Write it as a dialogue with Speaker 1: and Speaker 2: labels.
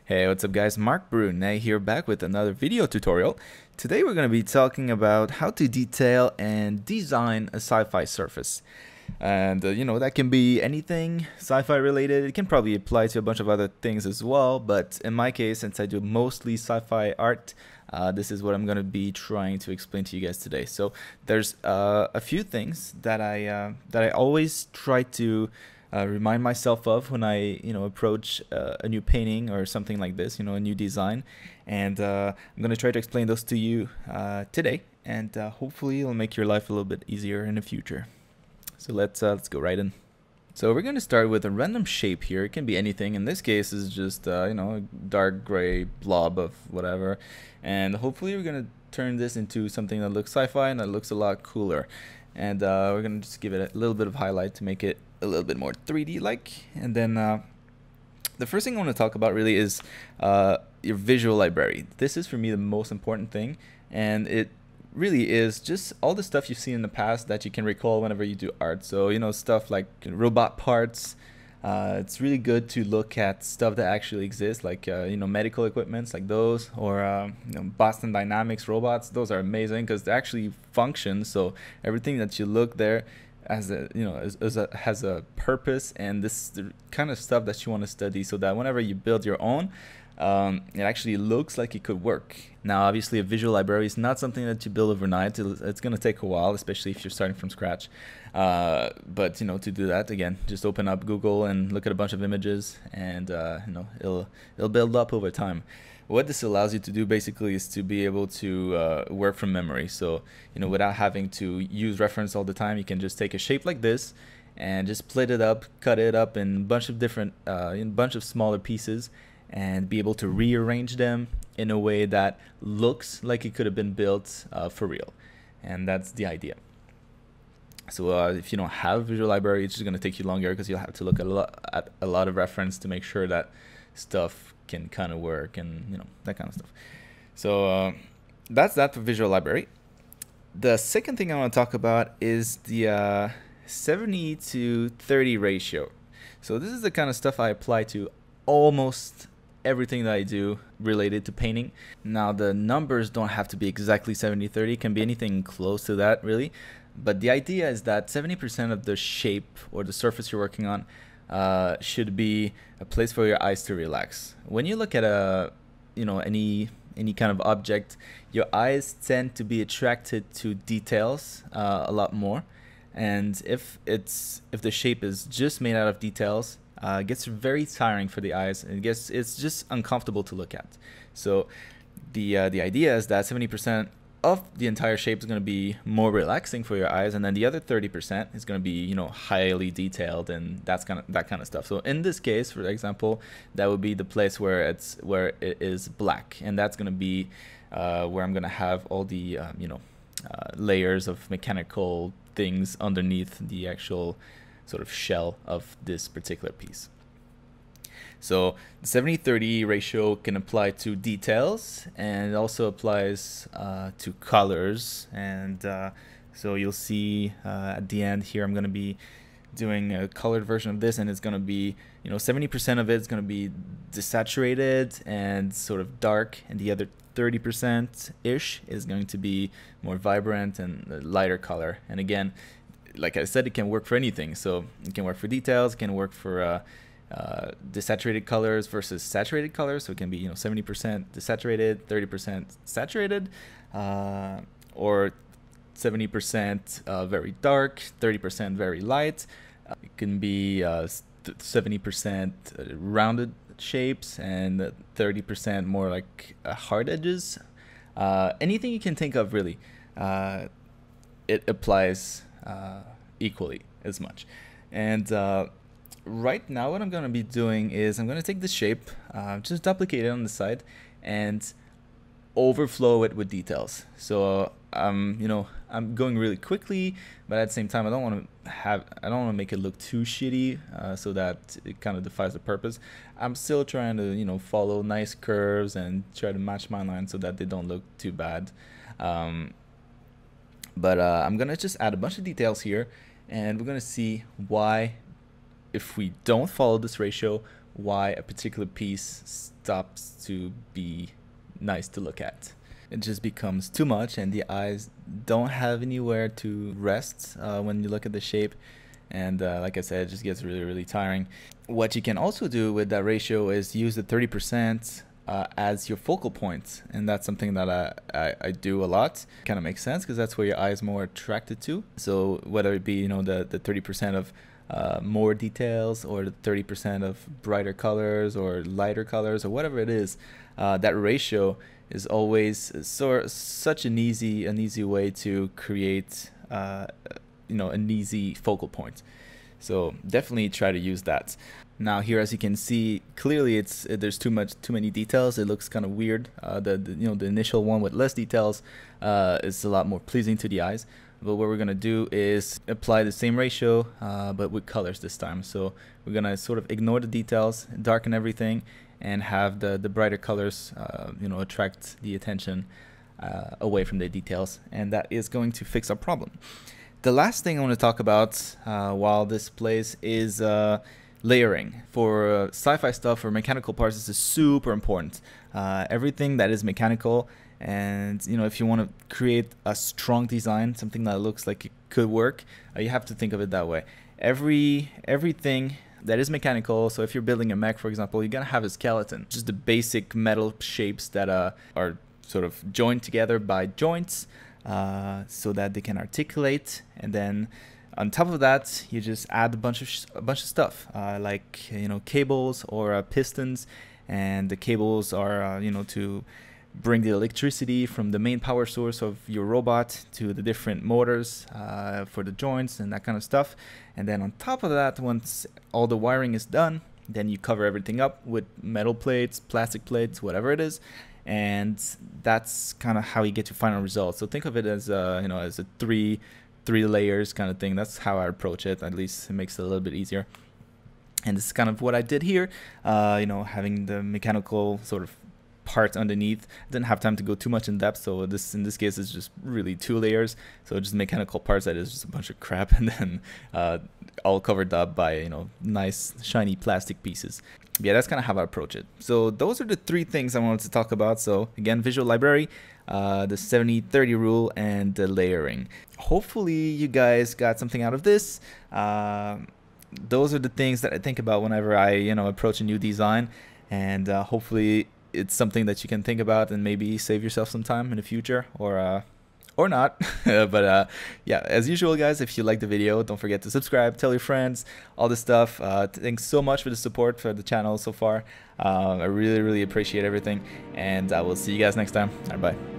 Speaker 1: Hey, what's up guys? Marc Brunet here, back with another video tutorial. Today we're going to be talking about how to detail and design a sci-fi surface. And that can be anything sci-fi related. It can probably apply to a bunch of other things as well, but in my case, since I do mostly sci-fi art, this is what I'm going to be trying to explain to you guys today. So there's a few things that I always try to remind myself of when I approach a new painting or something like this, a new design, and I'm gonna try to explain those to you today, and hopefully it'll make your life a little bit easier in the future. So let's go right in. So we're going to start with a random shape here. It can be anything. In this case, is just a dark gray blob of whatever, and hopefully we're going to turn this into something that looks sci-fi and that looks a lot cooler. And we're going to just give it a little bit of highlight to make it a little bit more 3D like. And then the first thing I want to talk about really is your visual library. This is for me the most important thing, and it really is just all the stuff you've seen in the past that you can recall whenever you do art. So stuff like robot parts. It's really good to look at stuff that actually exists, like medical equipments like those, or Boston Dynamics robots. Those are amazing because they actually function. So everything that you look there as has a purpose, and this is the kind of stuff that you want to study, so that whenever you build your own, it actually looks like it could work. Now, obviously, a visual library is not something that you build overnight. It's going to take a while, especially if you're starting from scratch. But to do that, again, just open up Google and look at a bunch of images, and it'll build up over time. What this allows you to do basically is to be able to work from memory. So without having to use reference all the time, you can just take a shape like this and just split it up, cut it up in a bunch of different, smaller pieces, and be able to rearrange them in a way that looks like it could have been built for real. And that's the idea. So if you don't have a visual library, it's just going to take you longer because you'll have to look at a lot of reference to make sure that stuff can kind of work, and that kind of stuff. So that's that for visual library. The second thing I want to talk about is the 70 to 30 ratio. So this is the kind of stuff I apply to almost everything that I do related to painting. Now, the numbers don't have to be exactly 70-30. It can be anything close to that, really. But the idea is that 70% of the shape or the surface you're working on should be a place for your eyes to relax. When you look at any kind of object, your eyes tend to be attracted to details a lot more. And if the shape is just made out of details, it gets very tiring for the eyes, and it's just uncomfortable to look at. So the idea is that 70% of the entire shape is going to be more relaxing for your eyes, and then the other 30% is going to be highly detailed, and that kind of stuff. So in this case, for example, that would be the place where it is black, and that's going to be where I'm going to have all the layers of mechanical things underneath the actual sort of shell of this particular piece. So the 70-30 ratio can apply to details, and it also applies to colors. And so you'll see at the end here, I'm going to be doing a colored version of this, and it's going to be 70% of it is going to be desaturated and sort of dark, and the other 30% ish is going to be more vibrant and lighter color. And again, like I said, it can work for anything. So it can work for details, it can work for desaturated colors versus saturated colors. So it can be 70% desaturated, 30% saturated, or 70% very dark, 30% very light. It can be 70% rounded shapes and 30% more like hard edges. Anything you can think of, really, it applies equally as much. And right now what I'm going to be doing is I'm going to take this shape, just duplicate it on the side, and overflow it with details. So I'm going really quickly, but at the same time I don't want to make it look too shitty, so that it kind of defies the purpose. I'm still trying to follow nice curves and try to match my lines so that they don't look too bad. But I'm gonna just add a bunch of details here, and we're gonna see why, if we don't follow this ratio, why a particular piece stops to be nice to look at. It just becomes too much, and the eyes don't have anywhere to rest when you look at the shape. And like I said, it just gets really tiring. What you can also do with that ratio is use the 30% as your focal point, and that's something that I do a lot. Kind of makes sense because that's where your eye is more attracted to. So whether it be, you know, the 30% of more details, or the 30% of brighter colors or lighter colors, or whatever it is, that ratio is always such an easy way to create you know, an easy focal point. So definitely try to use that. Now here, as you can see, clearly there's too many details. It looks kind of weird. You know, the initial one with less details is a lot more pleasing to the eyes. But what we're gonna do is apply the same ratio, but with colors this time. So we're gonna sort of ignore the details, darken everything, and have the brighter colors, you know, attract the attention away from the details, and that is going to fix our problem. The last thing I want to talk about while this plays is layering. For sci-fi stuff or mechanical parts, this is super important. Everything that is mechanical, and you know, if you want to create a strong design, something that looks like it could work, you have to think of it that way. Everything that is mechanical, so if you're building a mech, for example, you're gonna have a skeleton, just the basic metal shapes that are sort of joined together by joints, so that they can articulate. And then on top of that, you just add a bunch of stuff, like, you know, cables or pistons. And the cables are you know, to bring the electricity from the main power source of your robot to the different motors for the joints and that kind of stuff. And then on top of that, once all the wiring is done, then you cover everything up with metal plates, plastic plates, whatever it is. And that's kind of how you get to final results. So think of it as you know, as a three layers kind of thing. That's how I approach it. At least it makes it a little bit easier. And this is kind of what I did here. You know, having the mechanical sort of part underneath. I didn't have time to go too much in depth, so in this case is just really 2 layers. So just mechanical parts that is just a bunch of crap, and then all covered up by, you know, nice shiny plastic pieces. Yeah, that's kind of how I approach it. So those are the 3 things I wanted to talk about. So again, visual library, the 70-30 rule, and the layering. Hopefully you guys got something out of this. Those are the things that I think about whenever I, you know, approach a new design, and hopefully it's something that you can think about and maybe save yourself some time in the future, or not. But yeah, as usual, guys, if you like the video, don't forget to subscribe, tell your friends, all this stuff. Thanks so much for the support for the channel so far. I really appreciate everything, and I will see you guys next time. All right, bye.